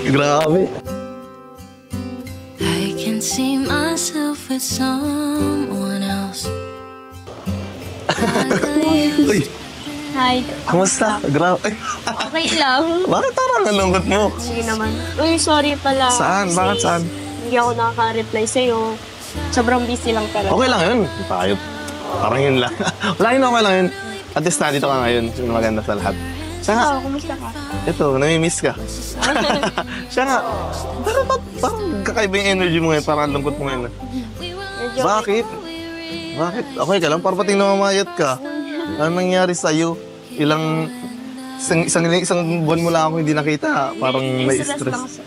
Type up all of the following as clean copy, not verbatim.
Grabe. I can see myself with someone else. Uy, Hi. kamusta? Grabe. Okay lang. Bakit parang nalungkot mo? Sige naman. Uy, sorry pala. Saan? Kasi Bakit saan? Hindi ako nakaka-reply sa'yo. Sobrang busy lang talaga. Okay lang yun. Tayo. Parang yun lang. Wala yun, okay lang yun. At least nandito ka ngayon. Yun maganda sa lahat. Siya nga. Ikaw, kumusta ka? Ito, namimiss ka. Siya nga. Parang kakaiba yung energy mo ngayon. Parang lungkot mo ngayon. Medyo Bakit? Bakit? Okay ka lang? Parang pating namamayat ka. Ano nangyari sa'yo? Isang buwan mo lang ako hindi nakita. Parang may stress lang stress. sa...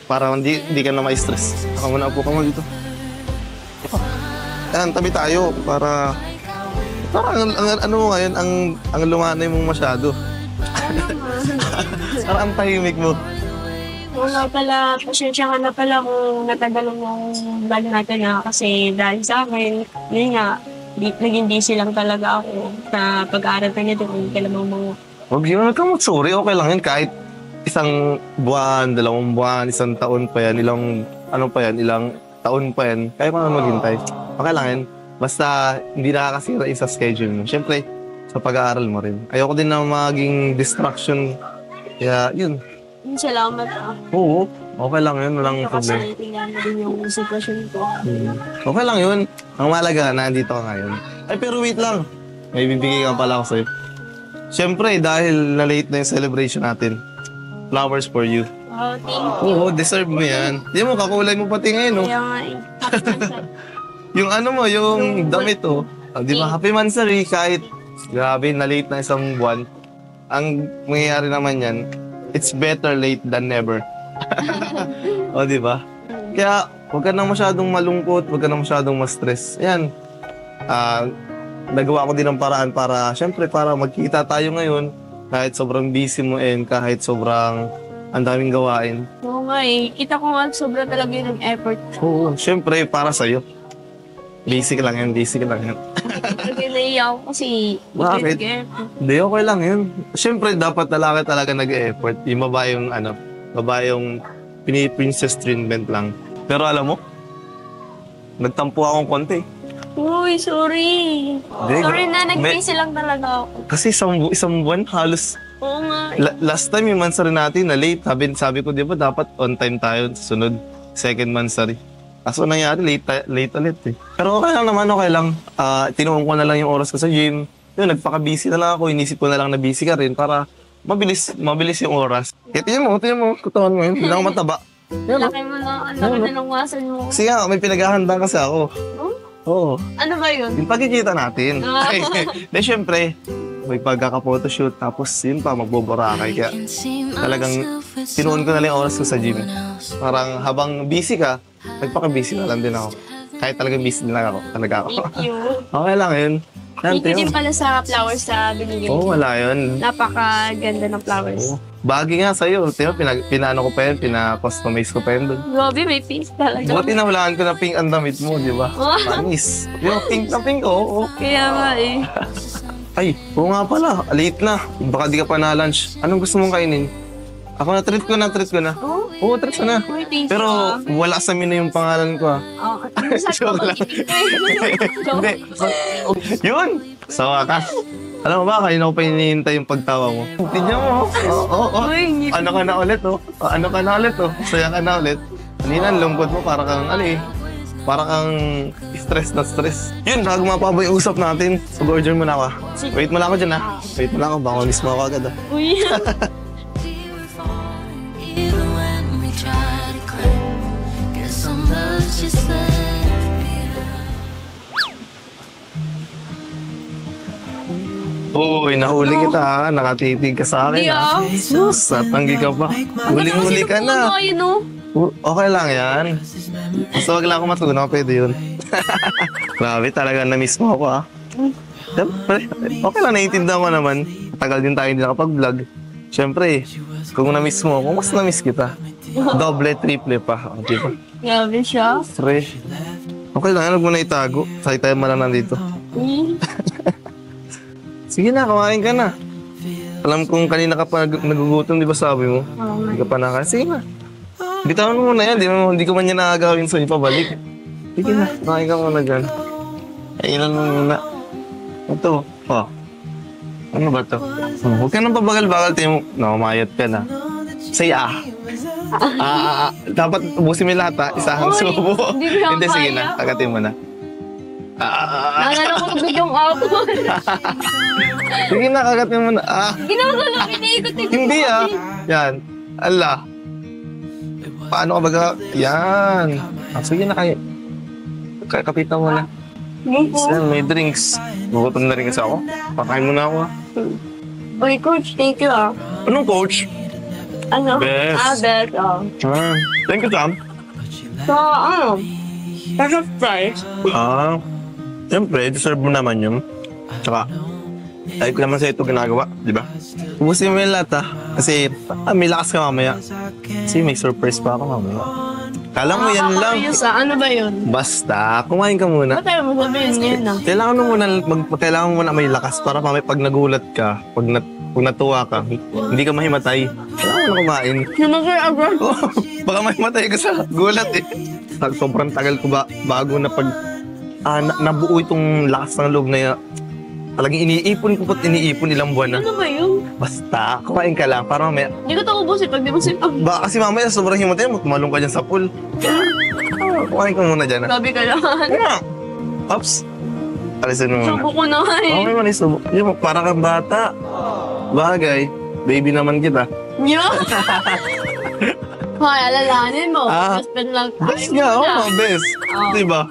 Parang hindi ka na ma-stress. Ako muna, upo ka mo dito. Yan, tabi tayo para... Parang ano mo ngayon, ang lumanay mong masyado. Parang ang tahimik mo. Oo nga pala, pasensya ka na pala kung natagalan yung vlog natin na kasi dahil sa akin, yun nga, naging busy lang talaga ako sa pag-aaral ka nito kung kailan mga... Huwag yun, sorry, okay lang yun. Kahit isang buwan, 2 buwan, isang taon pa yan, ilang taon pa yan, kaya pa naman maghintay. Okay lang yun. Basta hindi nakakasira sa schedule mo. Siyempre, sa pag-aaral mo rin. Ayoko din na maging distraction. Kaya, yun. Salamat ah. Oo, okay lang yun. Walang Kasi problema. tingnan mo din yung sitwasyon ko. Okay lang yun. Ang mahalaga, nandito ka ngayon. Ay, pero wait lang. May bibigay ka pala ako sa'yo. Siyempre, dahil na-late na yung celebration natin, flowers for you. Oh, thank you. Oo, deserve mo yan. Di mo, kakulay mo pati ngayon, no? Kaya nga eh. Yung ano mo, yung damit, oh. Di ba, happy mansari, kahit grabe, na-late na isang buwan. Ang mangyayari naman yan, it's better late than never. O, di ba? Kaya, huwag ka nang masyadong malungkot, huwag ka nang masyadong ma-stress. Ayan. Nagawa ko din ng paraan para, syempre, para magkita tayo ngayon. Kahit sobrang busy mo and kahit sobrang ang daming gawain. Oo nga eh. Kita ko nga sobra talaga yung effort. Oo, syempre, para sa'yo. Basic lang yan, basic lang yan. Talaga naiiyak ako kasi... Bakit? Hindi, okay lang yun. Siyempre, dapat lalaki talaga nag-e-effort. Yung babae yung pini-princess treatment lang. Pero alam mo, nagtampo akong konti. Uy, sorry. Hindi, Sorry na, nag-busy lang talaga ako. Kasi isang buwan, halos... Oo nga. Last time yung mansari natin na late. Sabi ko, di ba, dapat on time tayo sa sunod, second mansari. Kaso nangyari, late ulit eh. Pero okay lang naman, okay lang. Tinuong ko na lang yung oras ko sa gym. Yun, nagpaka-busy na lang ako. Inisip ko na lang na busy ka rin para mabilis yung oras. Kaya tingnan mo, kutawan mo yun. Hindi ako mataba. Yan, Laki mo na, ang laki na ng wasan mo. kasi nga, may pinaghahandaan kasi ako. Oh? Oo. Ano ba yun? Yung pagkikita natin. Ah. Then syempre, may pagkaka-photoshoot, tapos yun pa, magboborakay. Kaya talagang tinuon ko na lang yung oras ko sa gym. Parang habang busy ka, nagpaka-busy na lang din ako. Kahit talagang busy din lang ako. Talaga ako. Thank you. Okay lang yun. Thank you din pala sa flowers sa binigay Oo, mo. wala yun. Napakaganda ng flowers. Oo. Bagay nga sa'yo. Tiyo, pinaano ko pa yun, pina-customize ko pa yun doon. Grabe, may pink talaga. Buti nahulaan ko na pink ang damit mo, di ba? Panis. Yung pink na pink, oo. Kaya nga eh. Ay, oo nga pala. Late na. Baka di ka pa na-lunch. Anong gusto mong kainin? Ako na, treat ko na. Oh? Oo, treat ko na. Uy, thank you. Pero wala sa menu yung pangalan ko ah. Oh, sabi ko Joke lang. Hindi. mag-ibig Yun! Sa wakas. Alam mo ba, kanina ko pa hinihintay yung pagtawa mo. Tignan mo. Oo. Uy, Ano ka na ulit, oh. Ano ka na ulit, oh. Saya ka na ulit. Kanina, ang lungkot mo. Para kang, para kang stress na stress. Yun, bago mapaba yung usap natin. Mag-order muna ako. Wait mo lang ako dyan, ha. Wait mo lang ako. Baka miss mo ako agad, ah. Uy. Even when we try to cry, guess some love's just let me Uy, nahuli kita, ha. Nakatitig ka sa akin, Hindi, ha. ah. Sus, natanggi ka pa. Huling-huli ka na. Ano, yun, oh. Okay lang yan. Basta wag lang ako matunaw, pwede yun. Grabe, talaga na-miss mo ako, ha. Siyempre, okay lang, naiintindihan ko naman. Tagal din tayo hindi nakapag-vlog. Siyempre, kung na-miss mo ako, mas na-miss kita. Doble, triple pa. O, diba? Grabe siya. Fresh. Okay lang, huwag mo na itago. Sakit tayo malang nandito. Uy. Sige na, kumain ka na. Alam kong kanina ka pa nagugutom, di ba sabi mo? Hindi ka pa nakain. Sige na. Bitawan mo muna yan. Di ko man yan nakagawin sa'yo pabalik. Sige na, kain ka muna dyan. Kainan mo muna. Ito, oh. Ano ba ito? Huwag ka nang pabagal-bagal, Timo. Nakamayat ka na. Say dapat ubusin mo yung lahat, ha? Isahang Uy, subo. hindi ko Hindi, sige kaya. na. Kagatin mo na. Naalala ko yung apple. Sige na, kagatin mo na. Ginagalo, iniikot-ikot. Hindi, Yan. Ala. Paano ka baga? Yan. Sige na kayo. Kapitan mo na. Yan, may drinks. Gugutom na rin kasi ako. Pakain mo na ako. Uy, coach, thank you Anong coach? Ano? Best. Best, Thank you, Sam. So, Parang price. Siyempre, deserve mo naman yun. Tsaka, dahil ko naman sa ito ginagawa, di ba? Ubusin mo yung lahat, Kasi, may lakas ka mamaya. Kasi may surprise pa ako mamaya. Kala mo yan lang. Ano ba yun? Basta, kumain ka muna. Ba't tayo mo sabihin yun Kailangan mo muna may lakas para mamaya pag nagulat ka, pag natuwa ka, hindi ka mahimatay. Kailangan mo na kumain. Sinagay agad. Baka mahimatay ka sa gulat Sobrang tagal ko bago na pag nabuo itong lakas ng loob na yan. Talagang iniipon ko ilang buwan na. Ano ba yun? Basta, kumain ka lang para mamaya. Hindi ko ito ubusin pag di mo sipag. Baka kasi mamaya sobrang himatay mo, tumalong ka dyan sa pool. Kumain ka muna dyan. Grabe ka naman. Ops. Alisin mo muna. Subo ko naman eh. Okay man, isubo. Yung parang kang bata. Bagay, baby naman kita. Yo! Hoy, alalahanin mo. Ah. Best friend lang tayo. Best nga, best. Oh. Diba?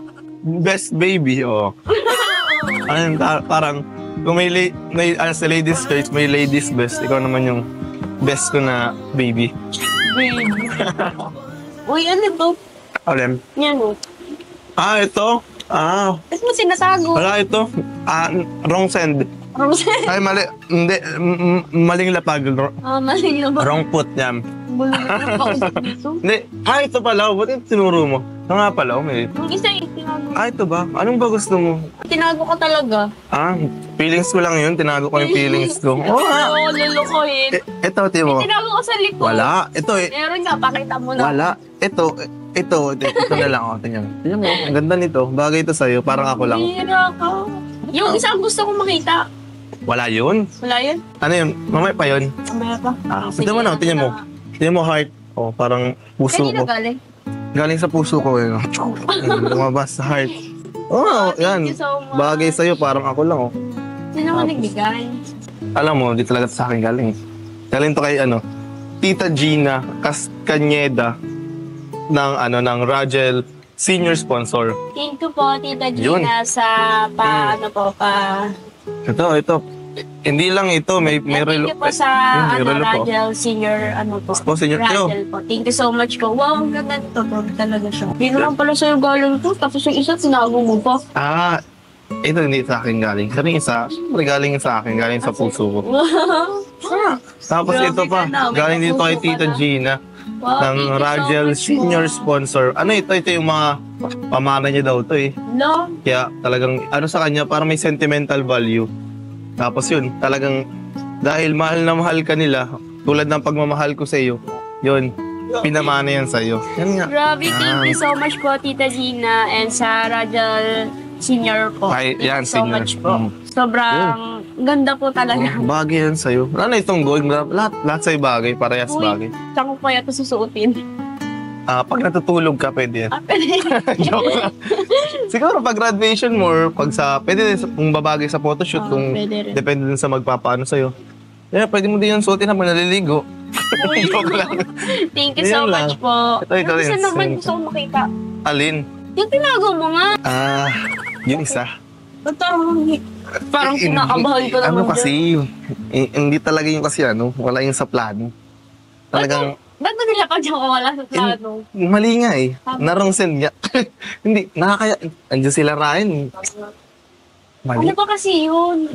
Best baby, Ayun, parang, kung may sa ladies choice, may ladies best. Ikaw naman yung best ko na baby. Babe. Uy, ano ba? Alem. Yan o. Ito. Tapos mo sinatago. Wala ito. Wrong send. Rose. Ay, mali. Hindi, maling lapag. Maling na ba? Wrong put yan. Bulong na kausap dito. Hindi. Ito pala. Ba't yung tinuro mo? Ito nga pala. May... Yung isa yung tinago. Ito ba? Anong ba gusto mo? Tinago ka talaga. Feelings ko lang yun. Tinago ko yung feelings ko. Oo nga. Oo, lulukoyin. Ito, Timo. Tinago ka sa likod. Wala. Ito eh. Meron nga, pakita mo na. Wala. Ito na lang. Tingnan mo. Ang ganda nito. Bagay ito sa'yo. Parang ako lang. Hira ka. Yung isa ang gusto kong makita. Wala yun. Wala yun? Ano yun? Mamaya pa yun. Mamaya pa. Tignan mo na. Tingnan mo. Tingnan mo heart. Parang puso Kanina ko. galing? Galing sa puso ko. Lumabas sa heart. Yan. Thank you so much. Bagay sa'yo. Parang ako lang. Sino mo nagbigay? Alam mo, di talaga sa akin galing. Galing to kay Tita Gina Castañeda ng Ragel senior sponsor. Thank you po, Tita Yun. Gina, sa Ito. Hindi lang ito, may Thank relo. you po sa may relo po. Ragel Senior, Oh, senior. Ragel po. Thank you so much po. Wow, ang ganda nito. Talaga siya. Hindi naman pala sa'yo galing to. Tapos yung isa, tinago mo pa. Ito hindi sa akin galing. Pero yung isa, galing sa akin, galing sa puso ko. Tapos Grabe ito pa, ka na, may galing dito kay kapuso Tita ka na. Gina Wow, ng thank you so Ragel much senior po. sponsor. Ito yung mga pamana niya daw to eh. No? Kaya talagang sa kanya, parang may sentimental value. Tapos yun, talagang dahil mahal na mahal ka nila, tulad ng pagmamahal ko sa iyo, yun, pinamana yan sa iyo. Yan nga. Grabe, thank you so much po, Tita Gina, and sa Ragel Senior po. Ay, Thank yan, you so senior. much po. Sobrang ganda po talaga. Bagay yan sa'yo. Wala na itong gold. Lahat sa'yo bagay, parehas Uy. bagay. Saan ko kaya ito susuotin? Pag natutulog ka, pwede yan. Pwede. Joke lang. Siguro pag graduation mo or pwede din kung babagay sa photoshoot, kung Pwede rin. depende din sa magpapaano sa'yo. Yeah, pwede mo din yung suotin habang naliligo. Joke lang. Thank you so Ayan lang. much po. Ito rin. Saan naman gusto ko makita? Alin? Yung tinago mo nga. Yung isa. Parang kinakabahan ko naman Ano dyan. kasi, hindi talaga yung kasi wala yung sa plano. Talagang, Ba't ba nila pa dyan kung wala sa plano? mali nga eh. Narong send nga. Hindi, andiyan sila Ryan. Mali. Ano ba kasi yun?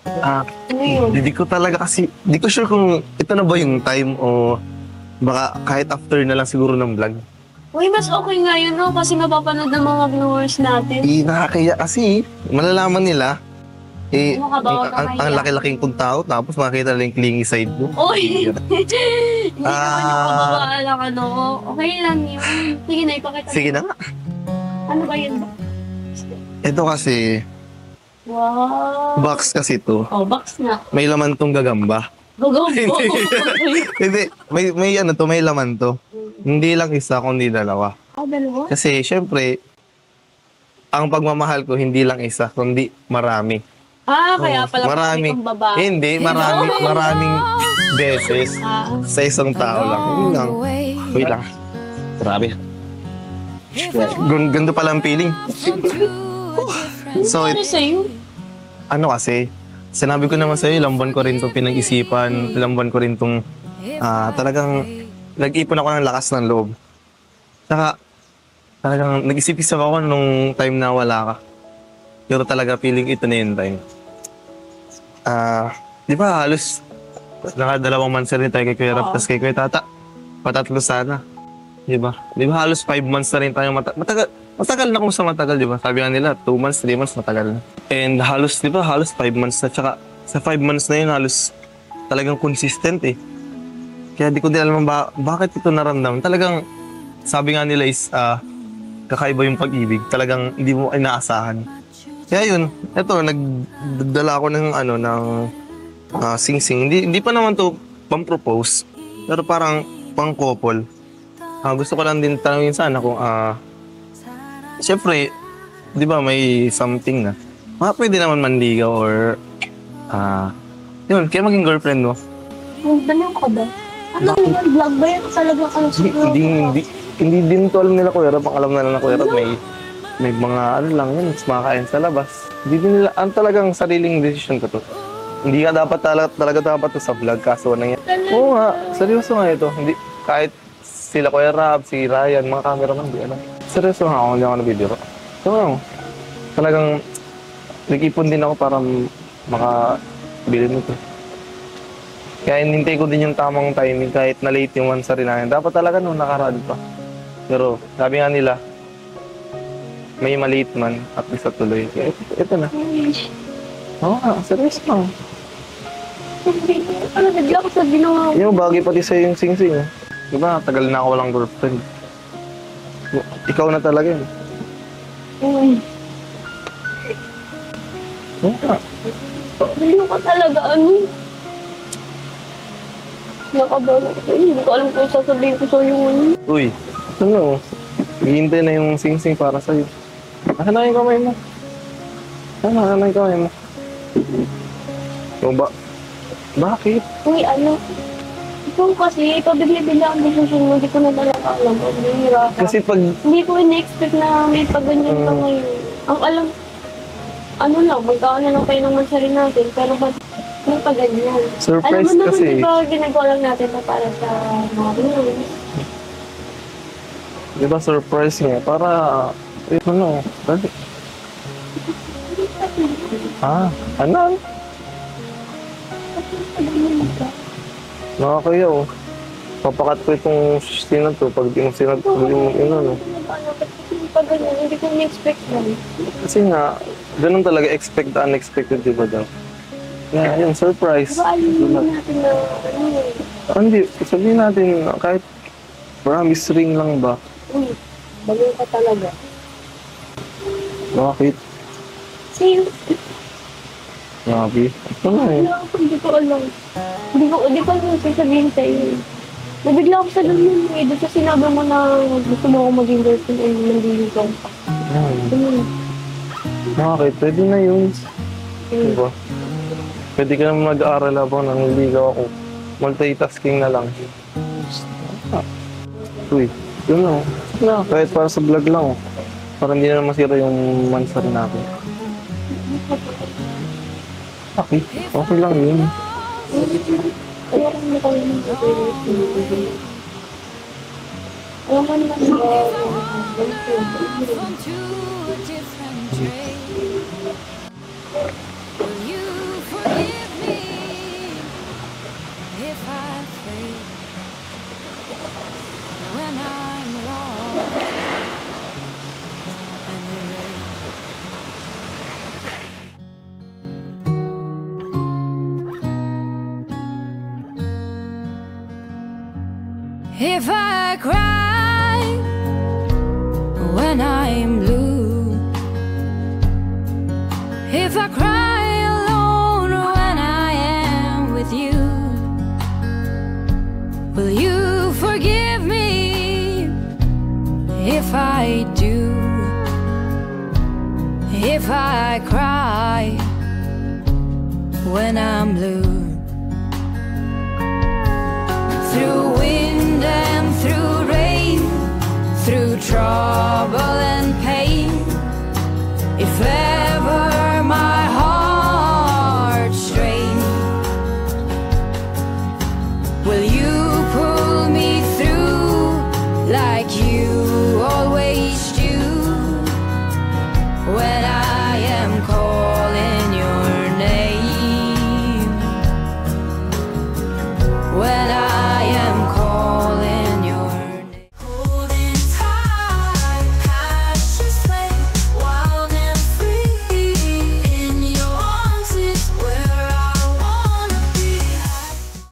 Ano yun? Hindi ko talaga kasi, hindi ko sure kung ito na ba yung time o baka kahit after na lang siguro ng vlog. Uy, mas okay nga yun, no? Kasi mapapanood ng mga viewers natin. Nakakaya kasi, malalaman nila Eh, Ano ka ba? Huwag kang ang mahiya. laki-laking kong tao, tapos makita lang yung clingy side mo. Oy! Hindi naman yung Ah. kababaan lang ano. Okay lang yun. Sige na, ipakita. Sige na nga. Ano ba yun? Ito kasi, Wow. box kasi to. Oh, box na. May laman tong gagamba. Go, go, go. Hindi, may ano to, may laman to. Hindi lang isa, kundi dalawa. Dalawa? Kasi, syempre, ang pagmamahal ko, hindi lang isa, kundi marami. Kaya Oo, pala marami. kang babae. Hindi, maraming beses sa isang tao lang. Yun lang. Wait lang. Grabe. Ganda pala ang feeling. So, Ano sa'yo? ano kasi, sinabi ko naman sa'yo, ilang buwan ko rin itong pinag-isipan, ilang buwan ko rin itong talagang nag-ipon ako ng lakas ng loob. Saka, talagang nag-isip-isip ako nung time na wala ka. Pero talaga feeling ito na yung time. Di ba halos nakadalawang months na rin tayo kay Kuya Rap, tapos kay Kuya Tata. Patatlo sana. Di ba? Di ba halos 5 months na rin tayo matagal na kung sa matagal, di ba? Sabi nga nila, 2 months, 3 months, matagal na. And halos, di ba, halos 5 months na. Tsaka sa 5 months na yun, halos talagang consistent eh. Kaya di ko din alam bakit ito naramdaman. Talagang, sabi nga nila is, kakaiba yung pag-ibig. Talagang hindi mo inaasahan. Kaya yun, eto, nagdala ako ng, sing-sing. Hindi pa naman to pang-propose, pero parang pang-couple. Gusto ko lang din tanongin sana kung, siyempre, di ba may something na. Pwede naman manligaw or, yun, kaya maging girlfriend mo. Dalawa ka ba? Ano yung vlog ba yan? Talaga ano sa vlog? Hindi din to alam nila Kuya Rap. Ang alam na lang na Kuya Rap, may mga ano lang yun, makain sa labas. Hindi din nila, ang talagang sariling decision ko to. Hindi ka dapat talaga dapat to sa vlog, kaso na yan. Oo nga, seryoso nga ito. Hindi, kahit sila Kuya Rap, si Ryan, mga cameraman, di alam. Seryoso nga ako, hindi ako nabibiro. So, talagang nag-ipon din ako para makabili nito. Kaya hinintay ko din yung tamang timing kahit na late yung one rin namin. Dapat talaga nung nakaraan pa. Pero sabi nga nila, may maliit man at least tuloy. Kaya ito na. Oo nga, seryoso lang. Ano, nagla ko sa ginawa. Yung bagay pati sa'yo yung sing-sing. Diba, tagal na ako walang girlfriend. Ikaw na talaga yun. Uy, Oo nga. hindi ko talaga ano. Nakabalan ko. Hindi ko alam kung sasabihin ko sa'yo ano. Uy, ano? Hihintay na yung sing-sing para sa'yo. Asan na yung kamay mo? Asan na yung kamay mo? O ba? Bakit? Uy, ano? Ikaw kasi, pabigli-bigli ang desisyon mo. Hindi ko na talaga alam. Ang bihira ka. Kasi pag Hindi ko in-expect na may pag-ganyan ka ngayon. Ang alam, ano lang, magkakaroon lang kayo ng mansari natin. Pero ba't may pag-ganyan? surprise Alam mo naman, kasi. di ba, ginagawa lang natin na para sa mga Pinoy. Di ba surprise nga? Para, ano, dali. Ano? Nakakaya oh. Papakat ko itong sinan to pag di mo sinad ko yung ano. Pag-ganyan, hindi ko in-expect lang. Kasi nga, ganun talaga expect the unexpected, di ba daw? Yeah, yung surprise. Diba, alam naman natin na, ano eh. Hindi, sabihin natin, kahit promise ring lang ba? Uy, baliw ka talaga. Bakit? See, Grabe. Ano eh? hindi ko alam. Hindi ko alam kung sabihin sa'yo. Nabigla ako sa lamin eh. Doon sa sinabi mo na gusto mo ako maging girlfriend ay nandiligaw ka. Bakit? Pwede na yun. Diba? Pwede ka naman mag-aaral habang nanliligaw ako. Multitasking na lang. Uy, yun na. Kahit para sa vlog lang. Para hindi na masira yung mansari natin. Okay lang yun. Ayoko na kami ng alam mo naman From two different trays. Will you forgive me if I fade when I'm lost and you're If I cry when I'm blue, if I cry alone when I am with you, will you forgive me if I do? If I cry when I'm blue, through wind and through rain, through trouble and pain, if ever my heart strained, will you pull me through like you